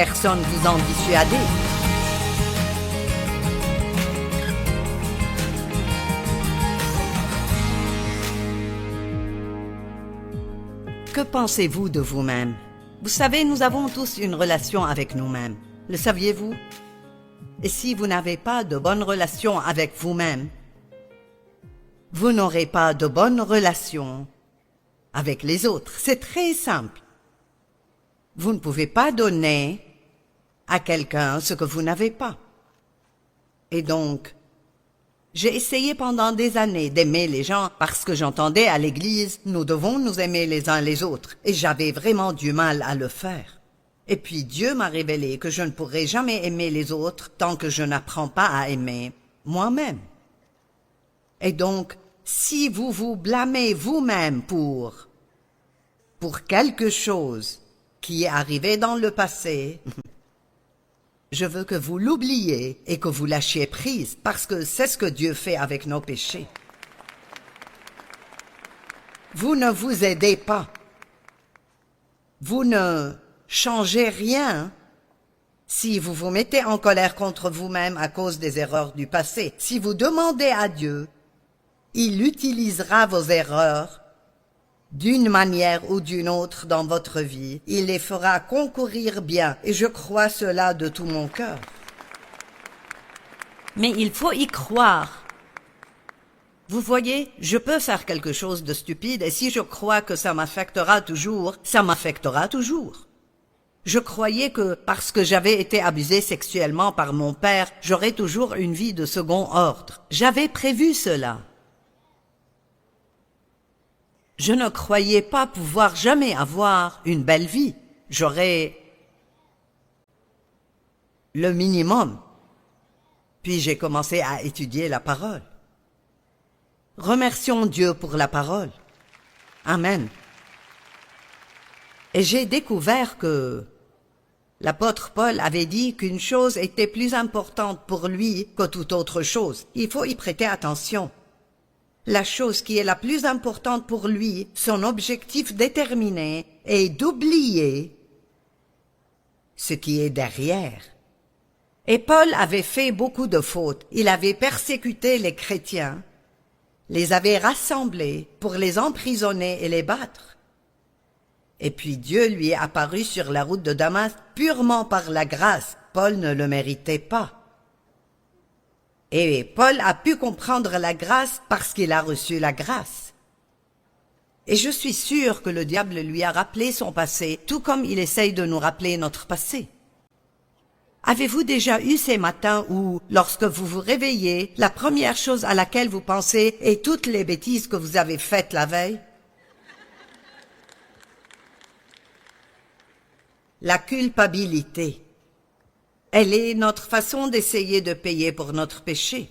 Personne vous en dissuader. Que pensez-vous de vous-même? Vous savez, nous avons tous une relation avec nous-mêmes. Le saviez-vous? Et si vous n'avez pas de bonne relation avec vous-même, vous n'aurez pas de bonne relation avec les autres. C'est très simple. Vous ne pouvez pas donner à quelqu'un ce que vous n'avez pas. Et donc, j'ai essayé pendant des années d'aimer les gens parce que j'entendais à l'église, nous devons nous aimer les uns les autres. Et j'avais vraiment du mal à le faire. Et puis Dieu m'a révélé que je ne pourrai jamais aimer les autres tant que je n'apprends pas à aimer moi-même. Et donc, si vous vous blâmez vous-même pour quelque chose qui est arrivé dans le passé, je veux que vous l'oubliez et que vous lâchiez prise, parce que c'est ce que Dieu fait avec nos péchés. Vous ne vous aidez pas. Vous ne changez rien si vous vous mettez en colère contre vous-même à cause des erreurs du passé. Si vous demandez à Dieu, il utilisera vos erreurs d'une manière ou d'une autre dans votre vie. Il les fera concourir bien, et je crois cela de tout mon cœur. Mais il faut y croire. Vous voyez, je peux faire quelque chose de stupide, et si je crois que ça m'affectera toujours, ça m'affectera toujours. Je croyais que, parce que j'avais été abusée sexuellement par mon père, j'aurais toujours une vie de second ordre. J'avais prévu cela. Je ne croyais pas pouvoir jamais avoir une belle vie. J'aurais le minimum. Puis j'ai commencé à étudier la parole. Remercions Dieu pour la parole. Amen. Et j'ai découvert que l'apôtre Paul avait dit qu'une chose était plus importante pour lui que toute autre chose. Il faut y prêter attention. La chose qui est la plus importante pour lui, son objectif déterminé, est d'oublier ce qui est derrière. Et Paul avait fait beaucoup de fautes. Il avait persécuté les chrétiens, les avait rassemblés pour les emprisonner et les battre. Et puis Dieu lui est apparu sur la route de Damas purement par la grâce. Paul ne le méritait pas. Et Paul a pu comprendre la grâce parce qu'il a reçu la grâce. Et je suis sûre que le diable lui a rappelé son passé, tout comme il essaye de nous rappeler notre passé. Avez-vous déjà eu ces matins où, lorsque vous vous réveillez, la première chose à laquelle vous pensez est toutes les bêtises que vous avez faites la veille? La culpabilité. Elle est notre façon d'essayer de payer pour notre péché.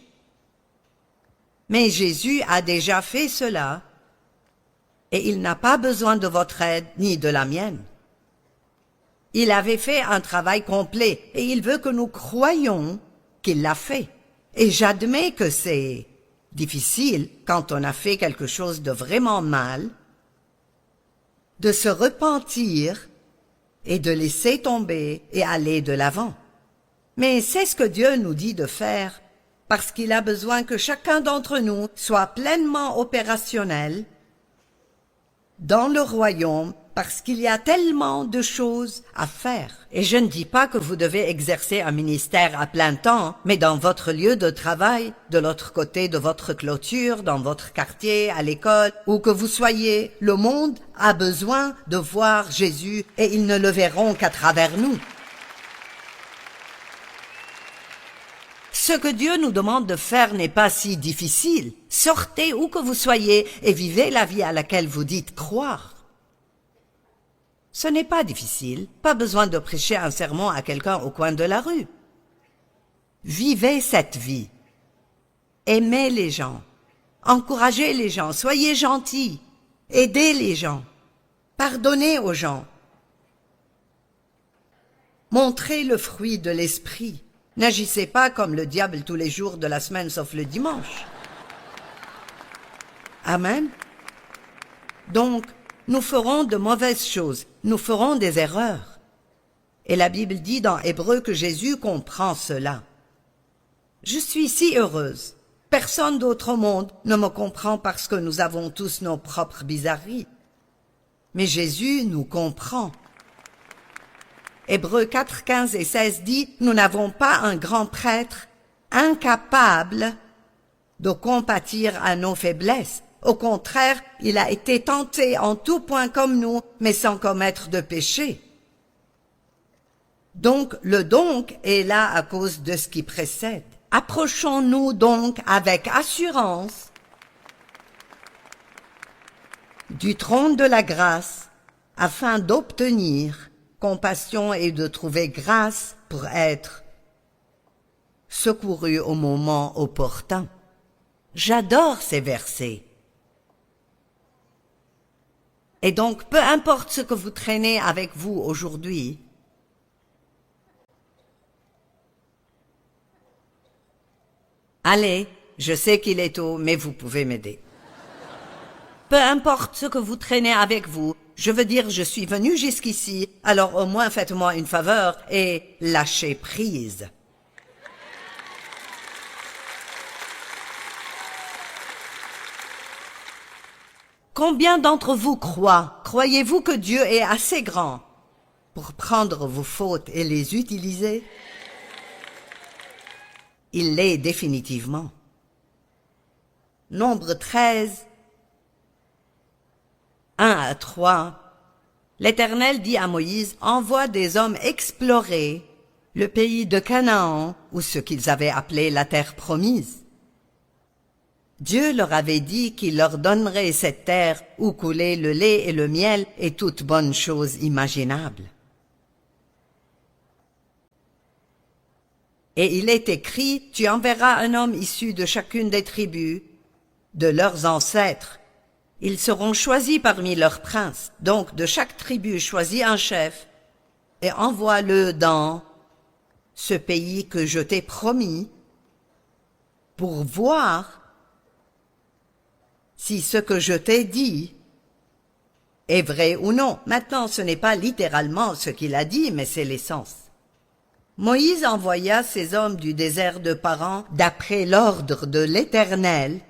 Mais Jésus a déjà fait cela, et il n'a pas besoin de votre aide ni de la mienne. Il avait fait un travail complet, et il veut que nous croyions qu'il l'a fait. Et j'admets que c'est difficile, quand on a fait quelque chose de vraiment mal, de se repentir et de laisser tomber et aller de l'avant. Mais c'est ce que Dieu nous dit de faire, parce qu'il a besoin que chacun d'entre nous soit pleinement opérationnel dans le royaume, parce qu'il y a tellement de choses à faire. Et je ne dis pas que vous devez exercer un ministère à plein temps, mais dans votre lieu de travail, de l'autre côté de votre clôture, dans votre quartier, à l'école, où que vous soyez, le monde a besoin de voir Jésus, et ils ne le verront qu'à travers nous. Ce que Dieu nous demande de faire n'est pas si difficile. Sortez où que vous soyez et vivez la vie à laquelle vous dites croire. Ce n'est pas difficile, pas besoin de prêcher un sermon à quelqu'un au coin de la rue. Vivez cette vie. Aimez les gens. Encouragez les gens. Soyez gentils. Aidez les gens. Pardonnez aux gens. Montrez le fruit de l'esprit. N'agissez pas comme le diable tous les jours de la semaine sauf le dimanche. Amen. Donc, nous ferons de mauvaises choses, nous ferons des erreurs. Et la Bible dit dans Hébreux que Jésus comprend cela. Je suis si heureuse. Personne d'autre au monde ne me comprend parce que nous avons tous nos propres bizarreries. Mais Jésus nous comprend. Hébreux 4, 15 et 16 dit « Nous n'avons pas un grand prêtre incapable de compatir à nos faiblesses. Au contraire, il a été tenté en tout point comme nous, mais sans commettre de péché. » Donc, le donc est là à cause de ce qui précède. Approchons-nous donc avec assurance du trône de la grâce afin d'obtenir compassion et de trouver grâce pour être secouru au moment opportun. J'adore ces versets. Et donc, peu importe ce que vous traînez avec vous aujourd'hui, allez, je sais qu'il est tôt, mais vous pouvez m'aider. Peu importe ce que vous traînez avec vous, je veux dire, je suis venu jusqu'ici, alors au moins faites-moi une faveur et lâchez prise. Combien d'entre vous croyez-vous que Dieu est assez grand pour prendre vos fautes et les utiliser? Il l'est définitivement. Nombre 13, 1 à 3. L'Éternel dit à Moïse, envoie des hommes explorer le pays de Canaan, ou ce qu'ils avaient appelé la terre promise. Dieu leur avait dit qu'il leur donnerait cette terre où coulait le lait et le miel et toutes bonnes choses imaginables. Et il est écrit, tu enverras un homme issu de chacune des tribus, de leurs ancêtres. Ils seront choisis parmi leurs princes. Donc de chaque tribu choisis un chef et envoie-le dans ce pays que je t'ai promis pour voir si ce que je t'ai dit est vrai ou non. Maintenant, ce n'est pas littéralement ce qu'il a dit, mais c'est l'essence. Moïse envoya ces hommes du désert de Paran d'après l'ordre de l'Éternel.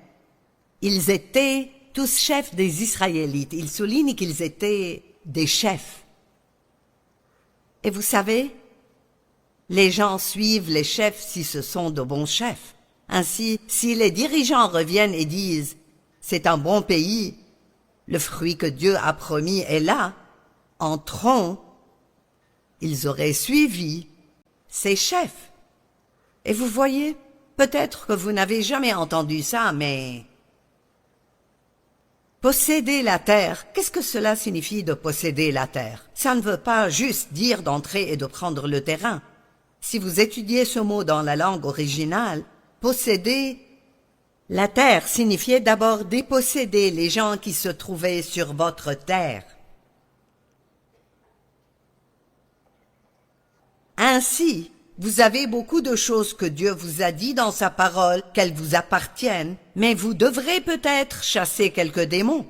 Ils étaient tous chefs des Israélites. Il souligne qu'ils étaient des chefs. Et vous savez, les gens suivent les chefs si ce sont de bons chefs. Ainsi, si les dirigeants reviennent et disent « c'est un bon pays, le fruit que Dieu a promis est là », entrons, ils auraient suivi ces chefs. Et vous voyez, peut-être que vous n'avez jamais entendu ça, mais posséder la terre, qu'est-ce que cela signifie de posséder la terre? Ça ne veut pas juste dire d'entrer et de prendre le terrain. Si vous étudiez ce mot dans la langue originale, posséder la terre signifiait d'abord déposséder les gens qui se trouvaient sur votre terre. Ainsi, vous avez beaucoup de choses que Dieu vous a dit dans sa parole, qu'elles vous appartiennent, mais vous devrez peut-être chasser quelques démons.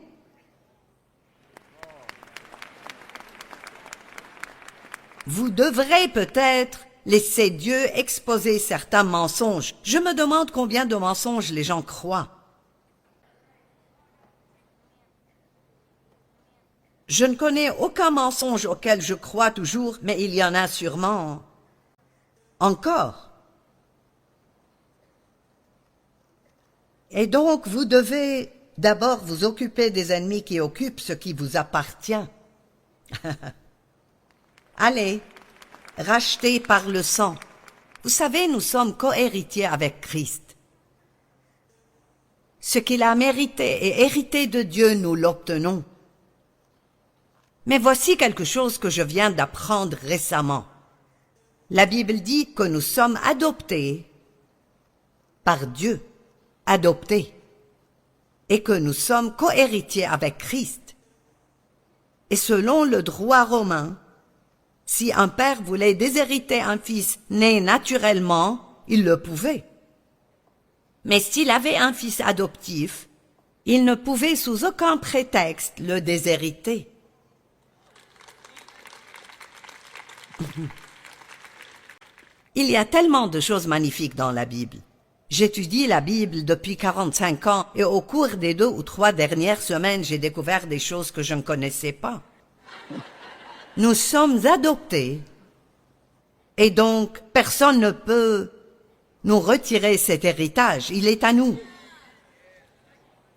Vous devrez peut-être laisser Dieu exposer certains mensonges. Je me demande combien de mensonges les gens croient. Je ne connais aucun mensonge auquel je crois toujours, mais il y en a sûrement encore. Et donc, vous devez d'abord vous occuper des ennemis qui occupent ce qui vous appartient. Allez, rachetés par le sang. Vous savez, nous sommes cohéritiers avec Christ. Ce qu'il a mérité et hérité de Dieu, nous l'obtenons. Mais voici quelque chose que je viens d'apprendre récemment. La Bible dit que nous sommes adoptés par Dieu, adoptés, et que nous sommes cohéritiers avec Christ. Et selon le droit romain, si un père voulait déshériter un fils né naturellement, il le pouvait. Mais s'il avait un fils adoptif, il ne pouvait sous aucun prétexte le déshériter. Il y a tellement de choses magnifiques dans la Bible. J'étudie la Bible depuis 45 ans et au cours des 2 ou 3 dernières semaines, j'ai découvert des choses que je ne connaissais pas. Nous sommes adoptés et donc personne ne peut nous retirer cet héritage. Il est à nous.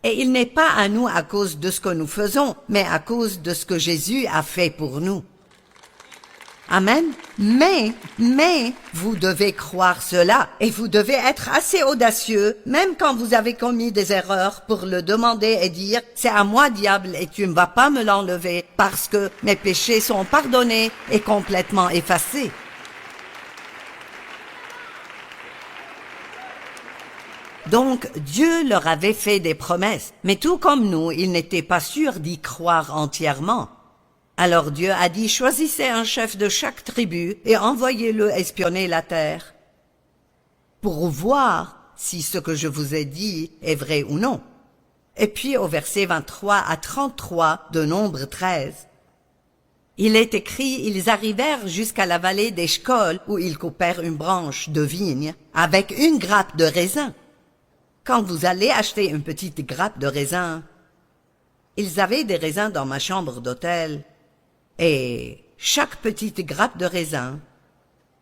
Et il n'est pas à nous à cause de ce que nous faisons, mais à cause de ce que Jésus a fait pour nous. Amen. Mais, vous devez croire cela et vous devez être assez audacieux, même quand vous avez commis des erreurs, pour le demander et dire, c'est à moi, diable, et tu ne vas pas me l'enlever parce que mes péchés sont pardonnés et complètement effacés. Donc, Dieu leur avait fait des promesses, mais tout comme nous, ils n'étaient pas sûrs d'y croire entièrement. Alors Dieu a dit, choisissez un chef de chaque tribu et envoyez-le espionner la terre pour voir si ce que je vous ai dit est vrai ou non. Et puis au verset 23 à 33 de Nombre 13, il est écrit, ils arrivèrent jusqu'à la vallée d'Eshcol où ils coupèrent une branche de vigne avec une grappe de raisin. Quand vous allez acheter une petite grappe de raisin, ils avaient des raisins dans ma chambre d'hôtel. Et chaque petite grappe de raisin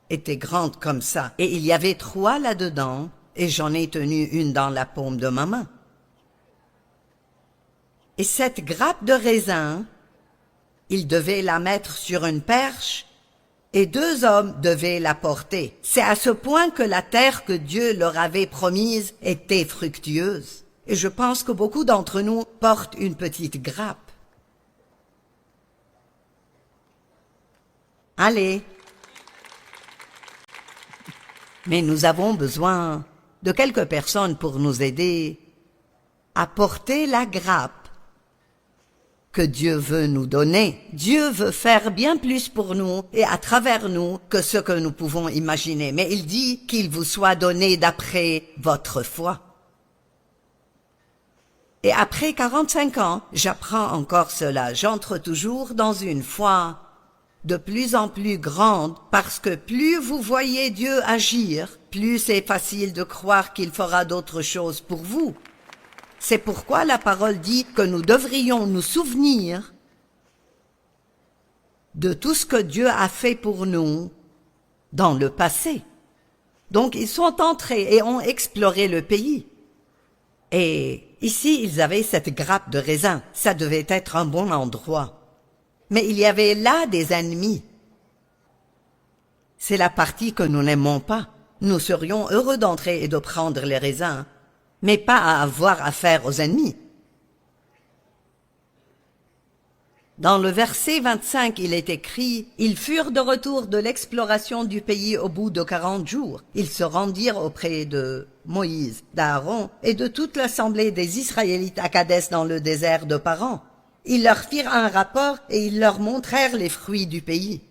était grande comme ça. Et il y avait 3 là-dedans, et j'en ai tenu une dans la paume de ma main. Et cette grappe de raisin, ils devaient la mettre sur une perche, et 2 hommes devaient la porter. C'est à ce point que la terre que Dieu leur avait promise était fructueuse. Et je pense que beaucoup d'entre nous portent une petite grappe. Allez. Mais nous avons besoin de quelques personnes pour nous aider à porter la grappe que Dieu veut nous donner. Dieu veut faire bien plus pour nous et à travers nous que ce que nous pouvons imaginer. Mais il dit qu'il vous soit donné d'après votre foi. Et après 45 ans, j'apprends encore cela. J'entre toujours dans une foi de plus en plus grande, parce que plus vous voyez Dieu agir, plus c'est facile de croire qu'il fera d'autres choses pour vous. C'est pourquoi la parole dit que nous devrions nous souvenir de tout ce que Dieu a fait pour nous dans le passé. Donc ils sont entrés et ont exploré le pays. Et ici, ils avaient cette grappe de raisin. Ça devait être un bon endroit. Mais il y avait là des ennemis. C'est la partie que nous n'aimons pas. Nous serions heureux d'entrer et de prendre les raisins, mais pas à avoir affaire aux ennemis. Dans le verset 25, il est écrit, « Ils furent de retour de l'exploration du pays au bout de 40 jours. Ils se rendirent auprès de Moïse, d'Aaron et de toute l'assemblée des Israélites à Kadès dans le désert de Paran. Ils leur firent un rapport et ils leur montrèrent les fruits du pays.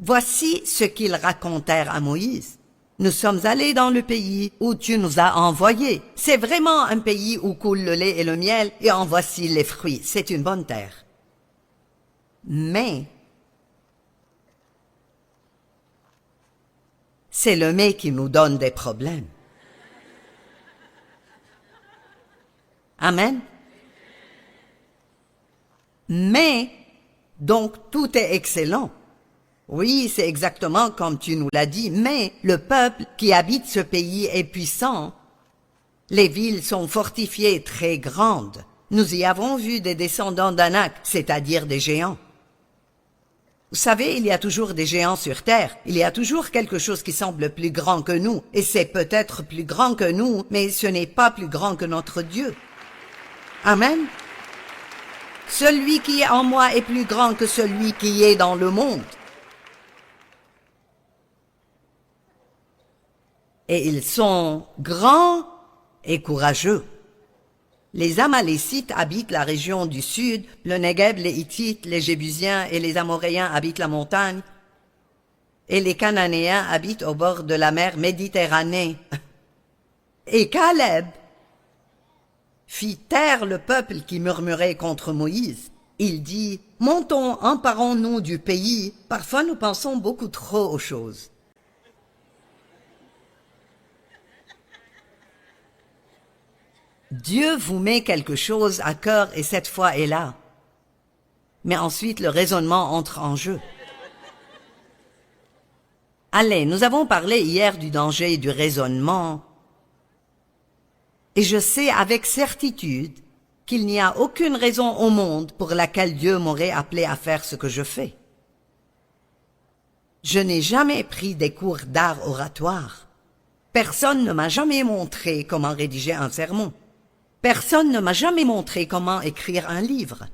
Voici ce qu'ils racontèrent à Moïse. Nous sommes allés dans le pays où tu nous as envoyés. C'est vraiment un pays où coule le lait et le miel et en voici les fruits. C'est une bonne terre. Mais c'est le mais qui nous donne des problèmes. Amen. Mais, donc tout est excellent. Oui, c'est exactement comme tu nous l'as dit, mais le peuple qui habite ce pays est puissant. Les villes sont fortifiées très grandes. Nous y avons vu des descendants d'Anak, c'est-à-dire des géants. Vous savez, il y a toujours des géants sur terre. Il y a toujours quelque chose qui semble plus grand que nous. Et c'est peut-être plus grand que nous, mais ce n'est pas plus grand que notre Dieu. Amen. Celui qui est en moi est plus grand que celui qui est dans le monde. Et ils sont grands et courageux. Les Amalécites habitent la région du sud, le Negev, les Hittites, les Jébusiens et les Amoréens habitent la montagne, et les Cananéens habitent au bord de la mer Méditerranée. Et Caleb fit taire le peuple qui murmurait contre Moïse. Il dit, Montons, emparons-nous du pays. Parfois nous pensons beaucoup trop aux choses. Dieu vous met quelque chose à cœur et cette foi est là. Mais ensuite le raisonnement entre en jeu. Allez, nous avons parlé hier du danger du raisonnement. Et je sais avec certitude qu'il n'y a aucune raison au monde pour laquelle Dieu m'aurait appelé à faire ce que je fais. Je n'ai jamais pris des cours d'art oratoire. Personne ne m'a jamais montré comment rédiger un sermon. Personne ne m'a jamais montré comment écrire un livre.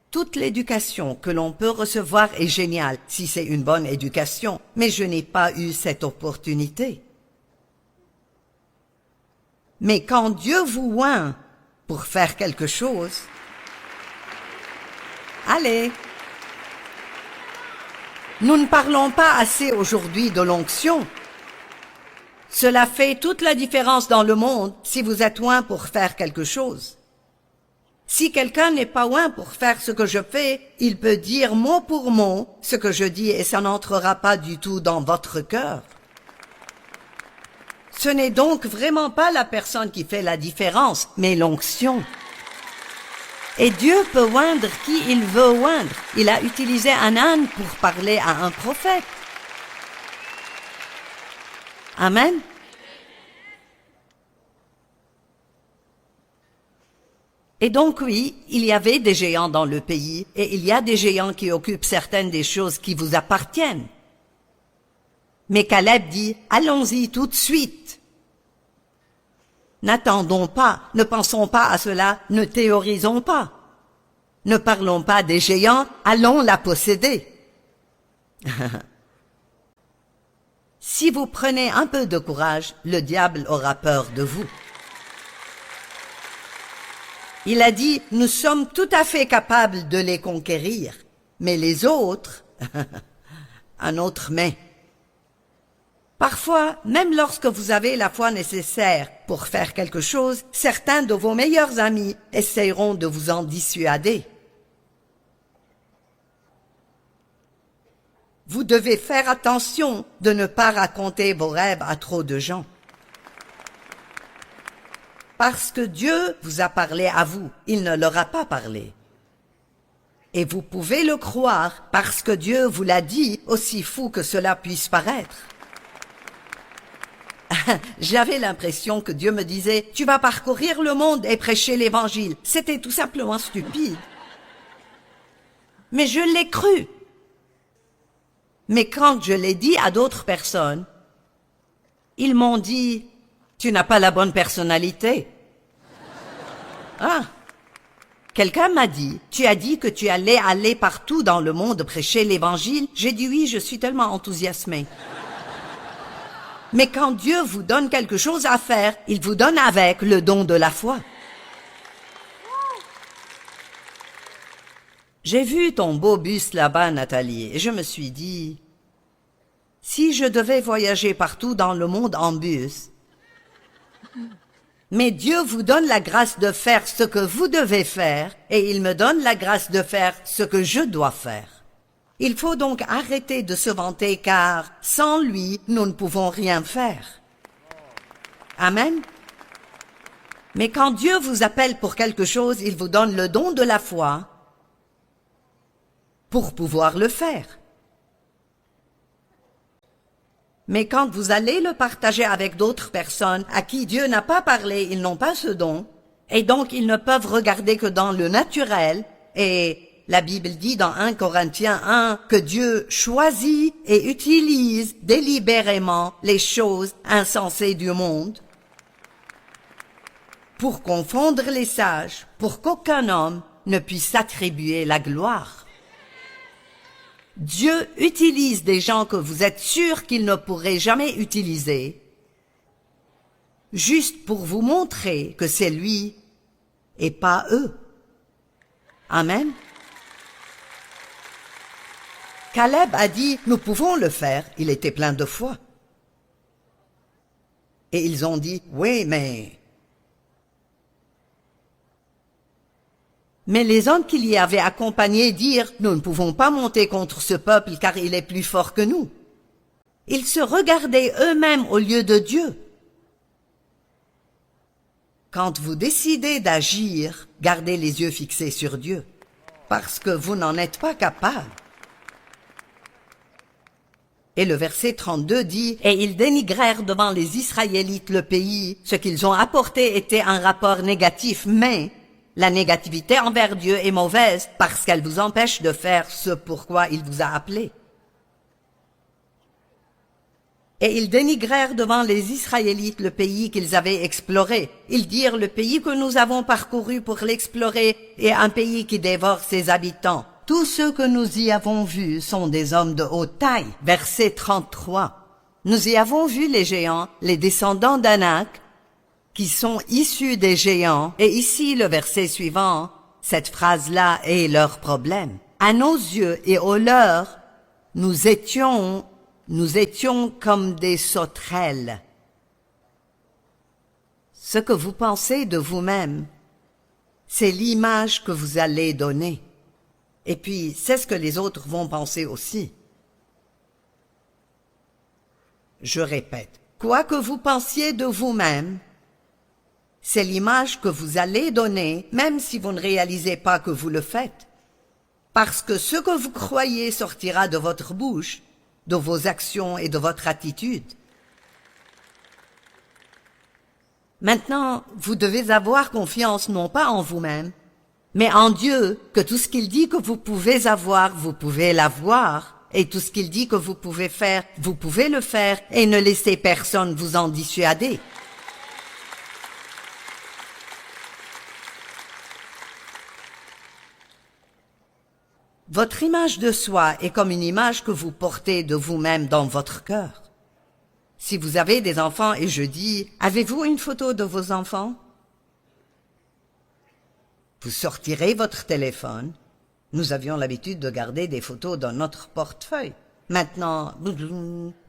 Toute l'éducation que l'on peut recevoir est géniale si c'est une bonne éducation, mais je n'ai pas eu cette opportunité. Mais quand Dieu vous oint pour faire quelque chose, allez. Nous ne parlons pas assez aujourd'hui de l'onction. Cela fait toute la différence dans le monde si vous êtes oint pour faire quelque chose. Si quelqu'un n'est pas oint pour faire ce que je fais, il peut dire mot pour mot ce que je dis et ça n'entrera pas du tout dans votre cœur. Ce n'est donc vraiment pas la personne qui fait la différence, mais l'onction. Et Dieu peut oindre qui il veut oindre. Il a utilisé un âne pour parler à un prophète. Amen. Et donc oui, il y avait des géants dans le pays, et il y a des géants qui occupent certaines des choses qui vous appartiennent. Mais Caleb dit, allons-y tout de suite. N'attendons pas, ne pensons pas à cela, ne théorisons pas. Ne parlons pas des géants, allons la posséder. Si vous prenez un peu de courage, le diable aura peur de vous. Il a dit, nous sommes tout à fait capables de les conquérir, mais les autres, un autre mais. Parfois, même lorsque vous avez la foi nécessaire pour faire quelque chose, certains de vos meilleurs amis essayeront de vous en dissuader. Vous devez faire attention de ne pas raconter vos rêves à trop de gens. Parce que Dieu vous a parlé à vous, il ne leur a pas parlé. Et vous pouvez le croire parce que Dieu vous l'a dit, aussi fou que cela puisse paraître. J'avais l'impression que Dieu me disait, tu vas parcourir le monde et prêcher l'évangile. C'était tout simplement stupide. Mais je l'ai cru. Mais quand je l'ai dit à d'autres personnes, ils m'ont dit, tu n'as pas la bonne personnalité. Ah, quelqu'un m'a dit, tu as dit que tu allais aller partout dans le monde prêcher l'évangile. J'ai dit oui, je suis tellement enthousiasmée. Mais quand Dieu vous donne quelque chose à faire, il vous donne avec le don de la foi. J'ai vu ton beau bus là-bas, Nathalie, et je me suis dit, si je devais voyager partout dans le monde en bus, mais Dieu vous donne la grâce de faire ce que vous devez faire, et il me donne la grâce de faire ce que je dois faire. Il faut donc arrêter de se vanter, car sans lui, nous ne pouvons rien faire. Amen. Mais quand Dieu vous appelle pour quelque chose, il vous donne le don de la foi pour pouvoir le faire. Mais quand vous allez le partager avec d'autres personnes à qui Dieu n'a pas parlé, ils n'ont pas ce don, et donc ils ne peuvent regarder que dans le naturel, et la Bible dit dans 1 Corinthiens 1 que Dieu choisit et utilise délibérément les choses insensées du monde pour confondre les sages, pour qu'aucun homme ne puisse s'attribuer la gloire. Dieu utilise des gens que vous êtes sûrs qu'il ne pourrait jamais utiliser, juste pour vous montrer que c'est lui et pas eux. Amen. Caleb a dit, nous pouvons le faire, il était plein de foi. Et ils ont dit, oui, mais... Mais les hommes qui l'y avaient accompagné dirent, « Nous ne pouvons pas monter contre ce peuple car il est plus fort que nous. » Ils se regardaient eux-mêmes au lieu de Dieu. Quand vous décidez d'agir, gardez les yeux fixés sur Dieu, parce que vous n'en êtes pas capable. Et le verset 32 dit, « Et ils dénigrèrent devant les Israélites le pays. Ce qu'ils ont apporté était un rapport négatif, mais la négativité envers Dieu est mauvaise parce qu'elle vous empêche de faire ce pourquoi il vous a appelé. » Et ils dénigrèrent devant les Israélites le pays qu'ils avaient exploré. Ils dirent, « Le pays que nous avons parcouru pour l'explorer est un pays qui dévore ses habitants. Tous ceux que nous y avons vus sont des hommes de haute taille. » Verset 33. Nous y avons vu les géants, les descendants d'Anak, qui sont issus des géants. Et ici, le verset suivant, cette phrase-là est leur problème. « À nos yeux et aux leurs, nous étions comme des sauterelles. » Ce que vous pensez de vous-même, c'est l'image que vous allez donner. Et puis, c'est ce que les autres vont penser aussi. Je répète, quoi que vous pensiez de vous-même, c'est l'image que vous allez donner, même si vous ne réalisez pas que vous le faites. Parce que ce que vous croyez sortira de votre bouche, de vos actions et de votre attitude. Maintenant, vous devez avoir confiance non pas en vous-même, mais en Dieu, que tout ce qu'il dit que vous pouvez avoir, vous pouvez l'avoir, et tout ce qu'il dit que vous pouvez faire, vous pouvez le faire, et ne laissez personne vous en dissuader. Votre image de soi est comme une image que vous portez de vous-même dans votre cœur. Si vous avez des enfants et je dis, « Avez-vous une photo de vos enfants ?» Vous sortirez votre téléphone. Nous avions l'habitude de garder des photos dans notre portefeuille. Maintenant,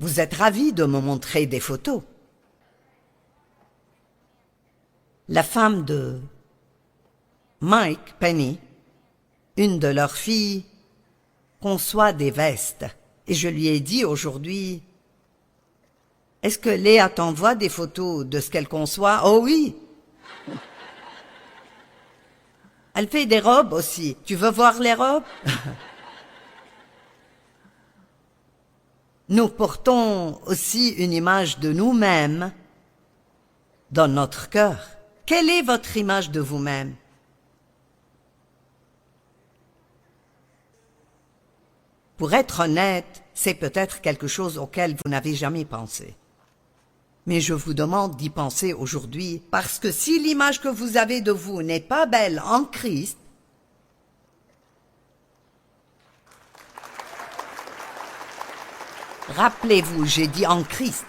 vous êtes ravis de me montrer des photos. La femme de Mike Penny, une de leurs filles, conçoit des vestes. Et je lui ai dit aujourd'hui, « Est-ce que Léa t'envoie des photos de ce qu'elle conçoit? » « Oh oui! » Elle fait des robes aussi. Tu veux voir les robes? Nous portons aussi une image de nous-mêmes dans notre cœur. Quelle est votre image de vous-même? Pour être honnête, c'est peut-être quelque chose auquel vous n'avez jamais pensé. Mais je vous demande d'y penser aujourd'hui, parce que si l'image que vous avez de vous n'est pas belle en Christ, rappelez-vous, j'ai dit en Christ.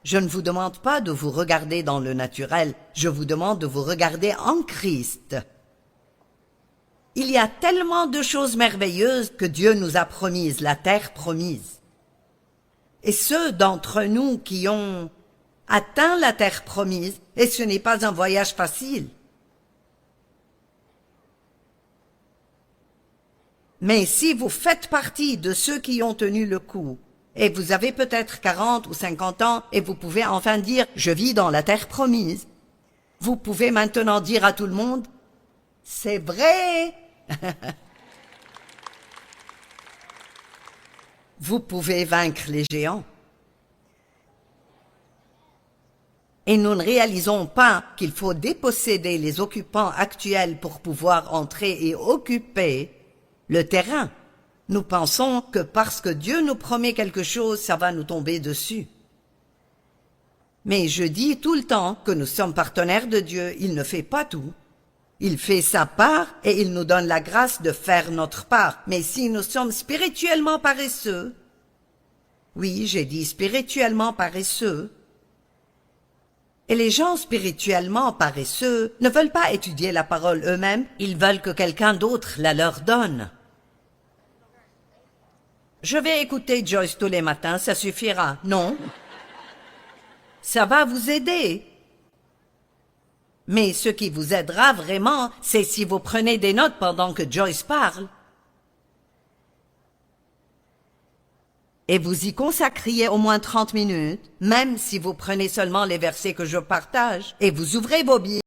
Je ne vous demande pas de vous regarder dans le naturel, je vous demande de vous regarder en Christ. Il y a tellement de choses merveilleuses que Dieu nous a promises, la terre promise. Et ceux d'entre nous qui ont atteint la terre promise, et ce n'est pas un voyage facile. Mais si vous faites partie de ceux qui ont tenu le coup, et vous avez peut-être 40 ou 50 ans, et vous pouvez enfin dire « je vis dans la terre promise », vous pouvez maintenant dire à tout le monde « c'est vrai !» Vous pouvez vaincre les géants. Et nous ne réalisons pas qu'il faut déposséder les occupants actuels pour pouvoir entrer et occuper le terrain. Nous pensons que parce que Dieu nous promet quelque chose, ça va nous tomber dessus. Mais je dis tout le temps que nous sommes partenaires de Dieu, il ne fait pas tout. Il fait sa part et il nous donne la grâce de faire notre part. Mais si nous sommes spirituellement paresseux, oui, j'ai dit spirituellement paresseux, et les gens spirituellement paresseux ne veulent pas étudier la parole eux-mêmes, ils veulent que quelqu'un d'autre la leur donne. Je vais écouter Joyce tous les matins, ça suffira, non? Ça va vous aider. Mais ce qui vous aidera vraiment, c'est si vous prenez des notes pendant que Joyce parle. Et vous y consacriez au moins 30 minutes, même si vous prenez seulement les versets que je partage, et vous ouvrez vos Bibles.